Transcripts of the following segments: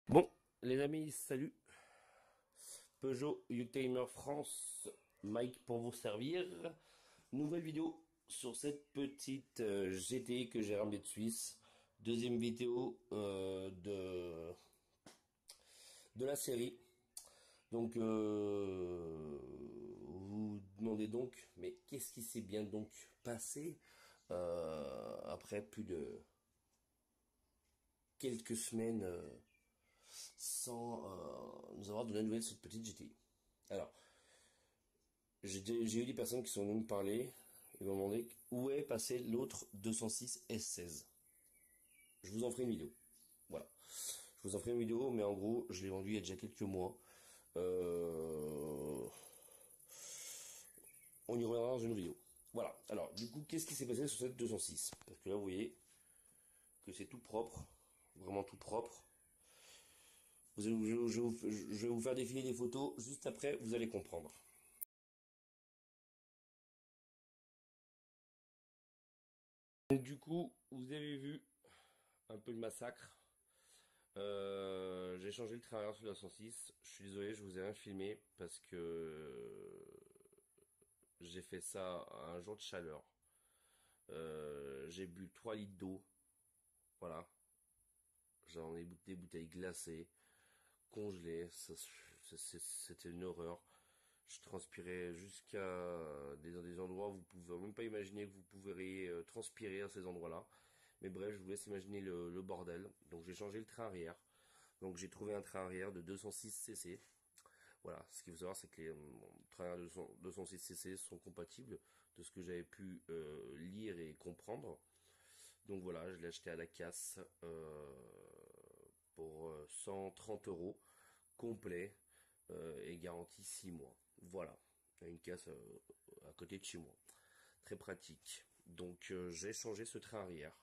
Bon, les amis, salut. Peugeot Youngtimer France, Mike pour vous servir. Nouvelle vidéo sur cette petite GT que j'ai ramenée de Suisse. Deuxième vidéo de la série. Donc, vous vous demandez donc, mais qu'est-ce qui s'est bien donc passé après plus de quelques semaines sans nous avoir donné de nouvelles sur cette petite GT. Alors, j'ai eu des personnes qui sont venues me parler. Ils m'ont demandé où est passé l'autre 206 S16. Je vous en ferai une vidéo. Voilà. Je vous en ferai une vidéo, mais en gros, je l'ai vendu il y a déjà quelques mois. Euh, on y reviendra dans une vidéo. Voilà. Alors, du coup, qu'est-ce qui s'est passé sur cette 206? Parce que là, vous voyez que c'est tout propre. Vraiment tout propre. Je vais vous faire défiler des photos. Juste après, vous allez comprendre. Donc, du coup, vous avez vu un peu le massacre. J'ai changé le travers sur la 106. Je suis désolé, je vous ai rien filmé parce que j'ai fait ça un jour de chaleur. J'ai bu 3 litres d'eau. Voilà. J'en ai des bouteilles glacées, congelées. C'était une horreur. Je transpirais jusqu'à des endroits où vous pouvez même pas imaginer que vous pourriez transpirer à ces endroits-là. Mais bref, je vous laisse imaginer le bordel. Donc j'ai changé le train arrière. Donc j'ai trouvé un train arrière de 206 cc. Voilà, ce qu'il faut savoir, c'est que les trains 206 cc sont compatibles de ce que j'avais pu lire et comprendre. Donc voilà, je l'ai acheté à la casse pour 130 euros complet et garantie 6 mois. Voilà, une casse à côté de chez moi. Très pratique. Donc j'ai changé ce train arrière.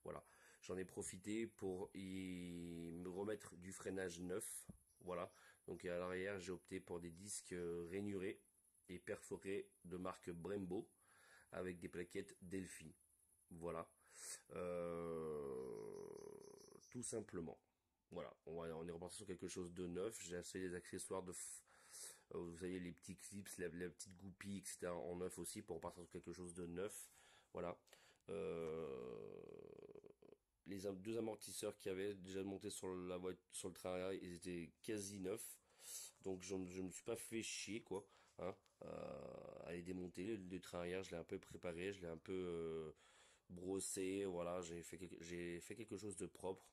Voilà, j'en ai profité pour me remettre du freinage neuf. Voilà, donc à l'arrière j'ai opté pour des disques rainurés et perforés de marque Brembo avec des plaquettes Delphi. Voilà, Euh, tout simplement. Voilà, on est reparti sur quelque chose de neuf. J'ai acheté des accessoires vous savez, les petits clips, la petite goupille, etc. en neuf aussi pour repartir sur quelque chose de neuf. Voilà. Euh, les deux amortisseurs qui avaient déjà monté sur le train arrière, ils étaient quasi neufs. Donc je me suis pas fait chier quoi, hein, à les démonter. Le train arrière, je l'ai un peu préparé, je l'ai un peu brossé. Voilà, j'ai fait quelque chose de propre.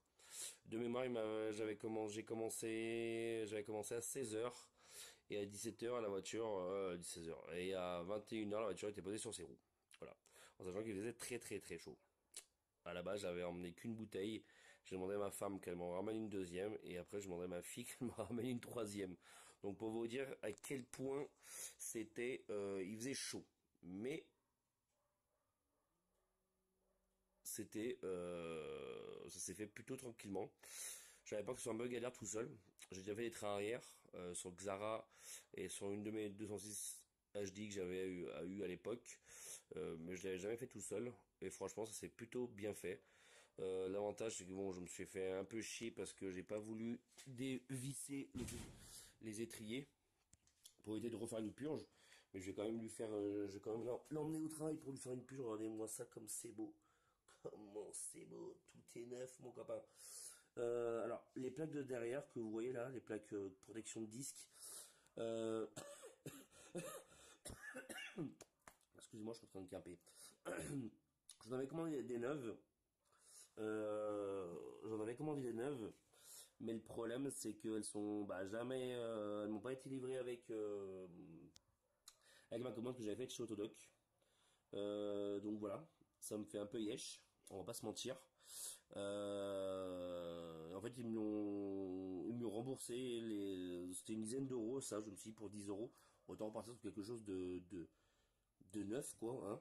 De mémoire, j'avais commencé à 16 h et à 17 h la voiture, 16 h et à 21 h la voiture était posée sur ses roues. Voilà, en sachant qu'il faisait très très très chaud. À la base, j'avais emmené qu'une bouteille. J'ai demandé à ma femme qu'elle m'en ramène une deuxième. Et après, je demandé à ma fille qu'elle m'en ramène une troisième. Donc, pour vous dire à quel point il faisait chaud. Mais ça s'est fait plutôt tranquillement. J'avais pas que ce soit un bug à l'air tout seul. J'ai déjà fait des trains arrière sur Xara et sur une de mes 206 HD que j'avais eu à l'époque. Mais je l'avais jamais fait tout seul. Et franchement, ça s'est plutôt bien fait. L'avantage, c'est que bon, je me suis fait un peu chier parce que j'ai pas voulu dévisser les étriers pour éviter de refaire une purge. Mais je vais quand même je vais quand même l'emmener au travail pour lui faire une purge. Regardez-moi ça comme c'est beau. Comment c'est beau, tout est neuf, mon copain. Alors, les plaques de derrière que vous voyez là, les plaques de protection de disque. Euh, Excusez-moi, je suis en train de camper. J'en avais commandé des neuves. J'en avais commandé des neuves. Mais le problème, c'est qu'elles sont jamais, elles m'ont pas été livrées avec ma commande que j'avais faite chez Autodoc. Donc voilà, ça me fait un peu yesh, on va pas se mentir. En fait, ils m'ont remboursé c'était une dizaine d'euros, ça, je me suis dit pour 10 euros, autant repartir sur quelque chose de neuf, quoi, hein.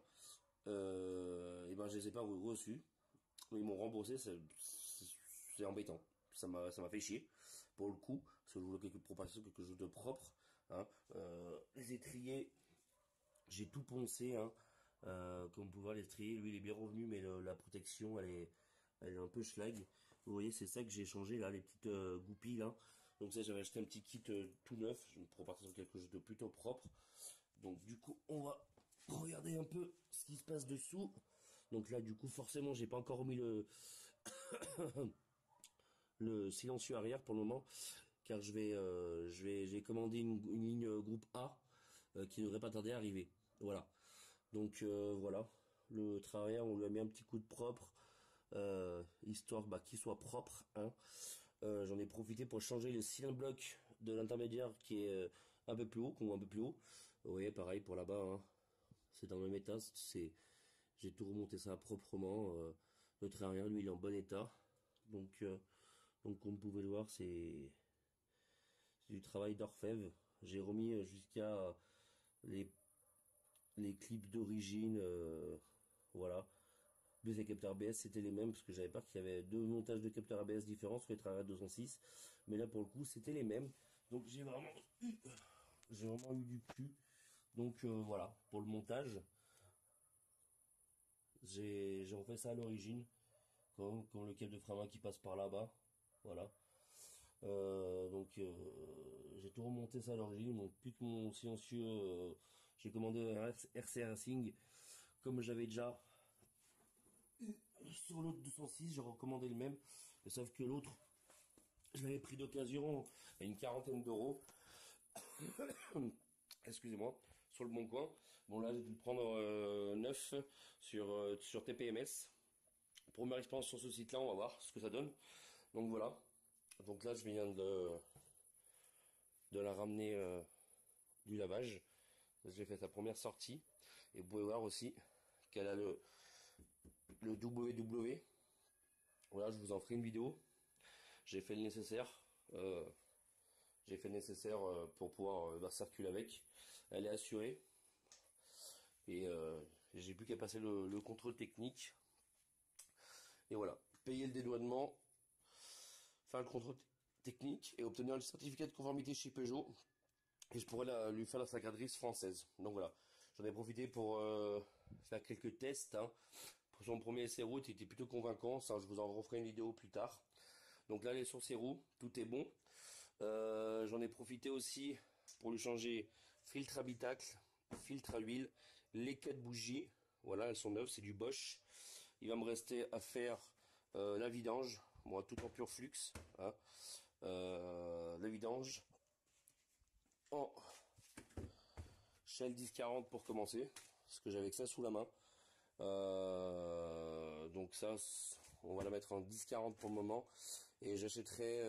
Et ben, je les ai pas reçus. Ils m'ont remboursé, c'est embêtant. Ça m'a fait chier, pour le coup, parce que je voulais pour passer sur quelque chose de propre, hein. Les étriers, j'ai tout poncé, hein. Comme vous pouvez voir, l'étrier, lui, il est bien revenu, mais la protection, elle est un peu schlag. Vous voyez, c'est ça que j'ai changé là, les petites goupilles là. Donc ça, j'avais acheté un petit kit tout neuf, pour partir sur quelque chose de plutôt propre. Donc du coup, on va regarder un peu ce qui se passe dessous. Donc là, du coup, forcément, j'ai pas encore mis le silencieux arrière pour le moment, car j'ai commandé une ligne groupe A qui ne devrait pas tarder à arriver. Voilà. Donc voilà, le train arrière, on lui a mis un petit coup de propre, histoire qu'il soit propre. Hein. J'en ai profité pour changer le cylindre bloc de l'intermédiaire qui est un peu plus haut, qu'on voit un peu plus haut. Vous voyez, pareil pour là-bas, hein. C'est dans le même état. J'ai tout remonté ça proprement. Le train arrière, lui, il est en bon état. Donc comme vous pouvez le voir, c'est du travail d'orfèvre. J'ai remis jusqu'à les, les clips d'origine, voilà. Plus les capteurs ABS c'était les mêmes parce que j'avais peur qu'il y avait deux montages de capteurs ABS différents sur les trains 206, mais là pour le coup c'était les mêmes. Donc j'ai vraiment eu du cul. Donc voilà, pour le montage, j'ai refait ça à l'origine, comme le câble de frein à main qui passe par là-bas. Voilà. J'ai tout remonté ça à l'origine, donc plus que mon silencieux, j'ai commandé un RC Racing, comme j'avais déjà sur l'autre 206, j'ai recommandé le même, mais sauf que l'autre, je l'avais pris d'occasion à une quarantaine d'euros, excusez-moi, sur le bon coin. Bon là j'ai dû le prendre neuf sur TPMS. Première expérience sur ce site-là, on va voir ce que ça donne. Donc voilà. Donc là je viens de la ramener du lavage. J'ai fait sa première sortie. Et vous pouvez voir aussi qu'elle a le WW. Voilà, je vous en ferai une vidéo. J'ai fait le nécessaire. J'ai fait le nécessaire pour pouvoir circuler avec. Elle est assurée. Et j'ai plus qu'à passer le contrôle technique. Et voilà. Payer le dédouanement, faire le contrôle technique et obtenir le certificat de conformité chez Peugeot. Et je pourrais lui faire la sac grise française. Donc voilà. J'en ai profité pour faire quelques tests. Hein. Pour son premier essai route, il était plutôt convaincant. Ça, je vous en referai une vidéo plus tard. Donc là, elle est sur ses roues. Tout est bon. J'en ai profité aussi pour lui changer filtre habitacle, filtre à huile, les 4 bougies. Voilà, elles sont neuves, c'est du Bosch. Il va me rester à faire la vidange, moi tout en pur flux. Hein. La vidange en Shell 1040 pour commencer, parce que j'avais que ça sous la main. Donc ça, on va la mettre en 1040 pour le moment. Et j'achèterai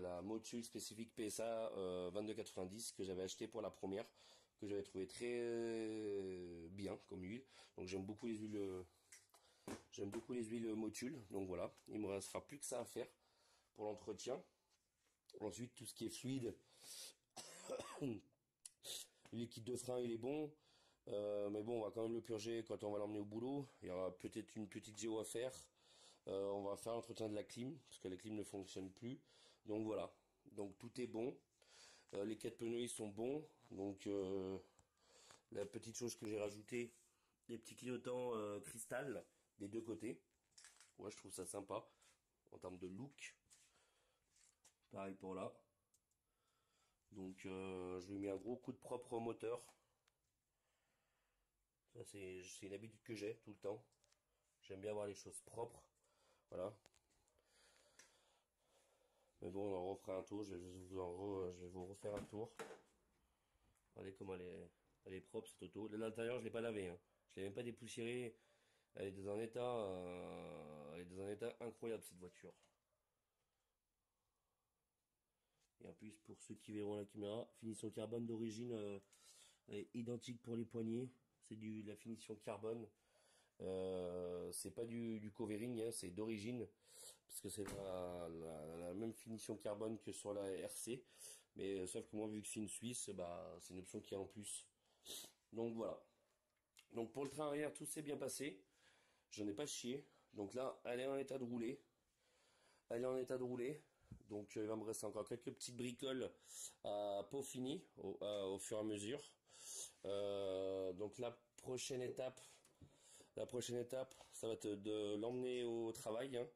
la motule spécifique PSA 2290 que j'avais acheté pour la première, que j'avais trouvé très bien comme huile. Donc j'aime beaucoup les huiles motules. Donc voilà, il me restera plus que ça à faire pour l'entretien. Ensuite, tout ce qui est fluide, le liquide de frein il est bon. Mais bon, on va quand même le purger quand on va l'emmener au boulot. Il y aura peut-être une petite géo à faire. On va faire l'entretien de la clim, parce que la clim ne fonctionne plus. Donc voilà. Donc tout est bon. Les 4 pneus ils sont bons. Donc la petite chose que j'ai rajouté, les petits clignotants cristal des deux côtés. Ouais, je trouve ça sympa en termes de look. Pareil pour là. Donc je lui ai mis un gros coup de propre au moteur. Ça c'est une habitude que j'ai tout le temps. J'aime bien avoir les choses propres. Voilà. Mais bon, on en refera un tour. Je vais vous refaire un tour. Regardez comment elle est propre cette auto. L'intérieur, je l'ai pas lavé. Hein. Je l'ai même pas dépoussiéré. Elle est dans un état incroyable cette voiture. Et en plus, pour ceux qui verront la caméra, finition carbone d'origine identique pour les poignées. C'est de la finition carbone. C'est pas du covering, hein, c'est d'origine, parce que c'est la même finition carbone que sur la RC, mais sauf que moi vu que c'est une Suisse, c'est une option qui est en plus. Donc voilà. Donc pour le train arrière, tout s'est bien passé. J'en ai pas chié. Donc là, elle est en état de rouler. Elle est en état de rouler. Donc il va me rester encore quelques petites bricoles à peaufiner au fur et à mesure. Donc la prochaine étape, La prochaine étape, ça va être de l'emmener au travail, hein,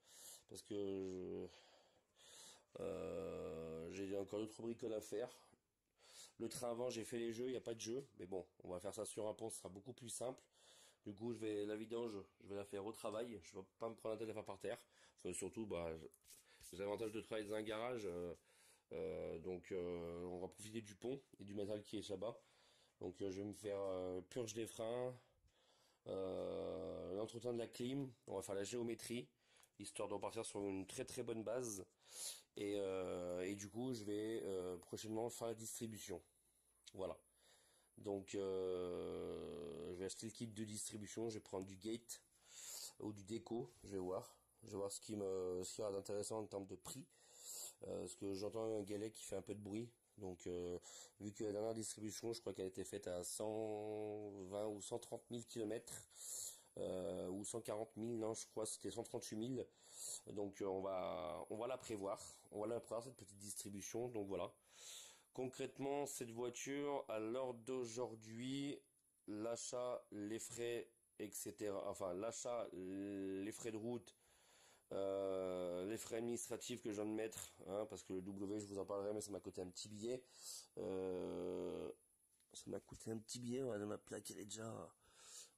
parce que j'ai encore d'autres bricoles à faire. Le train avant, j'ai fait les jeux, il n'y a pas de jeu, mais bon, on va faire ça sur un pont, ce sera beaucoup plus simple. Du coup, la vidange, je vais la faire au travail, je vais pas me prendre la tête à la faire par terre. Enfin, surtout, j'ai l'avantage de travailler dans un garage, donc on va profiter du pont et du matériel qui est là-bas. Donc je vais me faire purge des freins, l'entretien de la clim, on va faire la géométrie, histoire de repartir sur une très très bonne base. Et du coup, je vais prochainement faire la distribution. Voilà. Donc, je vais acheter le kit de distribution. Je vais prendre du gate ou du déco. Je vais voir. Je vais voir ce qu'il y aura d'intéressant en termes de prix. Parce que j'entends un galet qui fait un peu de bruit. Donc, vu que la dernière distribution, je crois qu'elle a été faite à 120 ou 130 000 km. Ou 140 000, non, je crois que c'était 138 000. Donc, on va la prévoir. On va la prévoir, cette petite distribution. Donc, voilà. Concrètement, cette voiture, à l'heure d'aujourd'hui, l'achat, les frais, etc. Enfin, l'achat, les frais de route, les frais administratifs que je viens de mettre, hein, parce que le W, je vous en parlerai, mais ça m'a coûté un petit billet. Ça m'a coûté un petit billet, ouais, ma plaque, elle est déjà...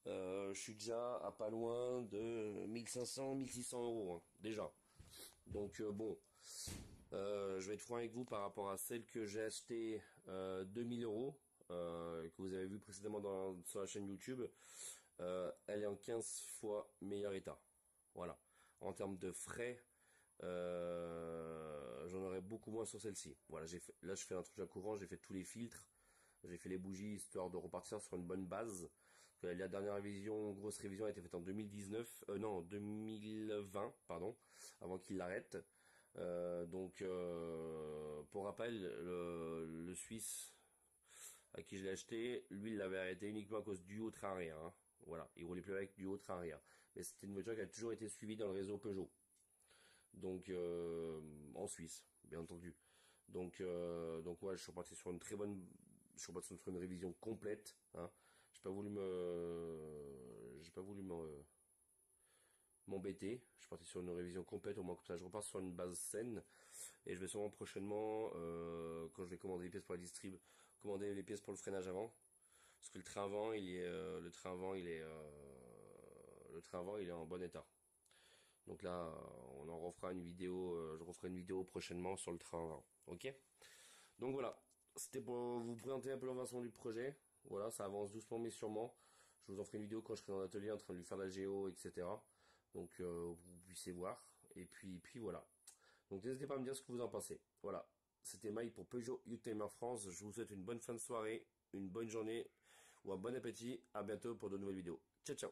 je suis déjà à pas loin de 1500, 1600 euros, hein, déjà. Donc, bon... je vais être franc avec vous par rapport à celle que j'ai achetée 2000 euros, que vous avez vu précédemment sur la chaîne YouTube. Elle est en 15 fois meilleur état. Voilà. En termes de frais, j'en aurais beaucoup moins sur celle-ci. Voilà, là je fais un truc à courant, j'ai fait tous les filtres, j'ai fait les bougies histoire de repartir sur une bonne base. La dernière révision, grosse révision, a été faite en 2019, non, 2020, pardon, avant qu'il l'arrête. Pour rappel, le Suisse à qui je l'ai acheté, lui, il l'avait arrêté uniquement à cause du haut train arrière, hein. Voilà, il roulait plus avec du haut train arrière. Mais c'était une voiture qui a toujours été suivie dans le réseau Peugeot. Donc, en Suisse, bien entendu. Donc ouais, je suis reparti sur une très bonne, je suis reparti sur une révision complète, hein. J'ai pas voulu m'embêter. Je suis parti sur une révision complète, au moins comme ça je repars sur une base saine. Et je vais sûrement prochainement, quand je vais commander les pièces pour la distrib, commander les pièces pour le freinage avant. Parce que le train avant, le train avant, il est en bon état. Donc là, on en refera une vidéo, je referai une vidéo prochainement sur le train avant. Ok? Donc voilà. C'était pour vous présenter un peu l'avancement du projet. Voilà, ça avance doucement mais sûrement. Je vous en ferai une vidéo quand je serai dans l'atelier en train de lui faire la géo, etc. Donc vous puissiez voir. Et puis voilà. Donc n'hésitez pas à me dire ce que vous en pensez. Voilà. C'était Mike pour Peugeot Youngtimer France. Je vous souhaite une bonne fin de soirée, une bonne journée ou un bon appétit. À bientôt pour de nouvelles vidéos. Ciao ciao.